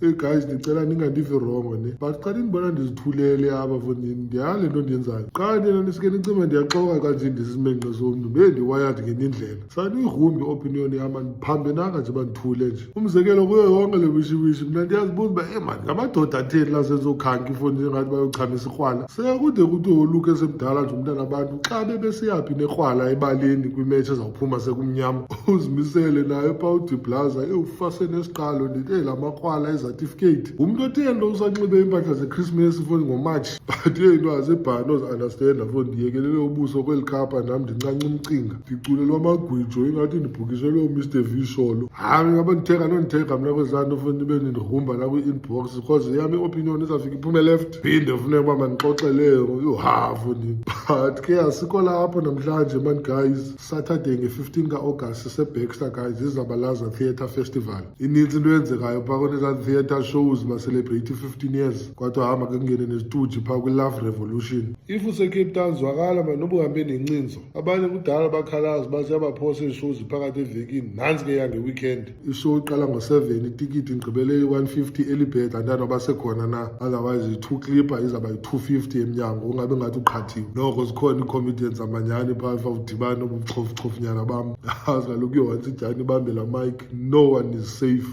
Hey guys, ndicela ningandivi wrong ne, but xa ndibona ndizithulele apha fondini ndiyale nto ndiyenzayo. Xa nina nisike nicima ndiyaxoka kanje ndisisimenxe somntu bendiwayadi ngenye indlela. Saniyigrumbi i-opinion yam, andiphambenanga nje bandithule nje. Umzekelo kuyo yonke le wishiwishi mna ndiyazibuza uba mani ngamadoda atheni la senzokhanka ifoni ngathi bayochamisa irhwala. Sekude kuthi woluke esemdala nje umntana abantu xa bebesiyaphi nerhwala ebaleni kwimetshi ezawuphuma sekumnyama uzimisele nayo pha udiblaza ewufase nesiqalo ndithi la makrwala ezatifikate. Umntu otheni lo usanxibe impahla zeChristmas ifoni ngomatshi but into azebhani ozi-understanda foni ndiyekelele ubuso kweli khapha nam ndincanca umcinga ndiculelwa amagwijo ingathi ndibhukishelwe uMr V Sholo. Hayi ngaba ndithenga mna kwezanto foni ndibe ndirumba la kwi-inbox because yam i-opinion izawufika iphume left phinde funeka uba mandixoxeleyo foni. But ke asikho lapho namhlanje man guys. Saturday nge-15 ka-August sise-Baxter guys izabalaza Theatre Festival. Inintsi into eyenzekayo phaa kwenezaa theatre shows baselebrate 15 years kodwa hamba ke kungene nesituji phaa kwi-Love Revolution. If useCape Town zwakala mani noba uhambe nencinzo abanye kudala bakhalazi bathi yabaphosa ii-shows phakathi evekini nantsi ke yange-weekend. Ishow iqala ngo-7 itikiti ngigqibele i-150 elibheda andanoba sekhona na, otherwise i-2 clipper izawuba yi-250 emnyango ungabe ngathi uqhathiwe. Noko zikhona ii-comedians amanyani phaa fawudibana ubuchofunyana bam. Yazi kaloku uyowansi ijani ibambe la mic, no one is safe.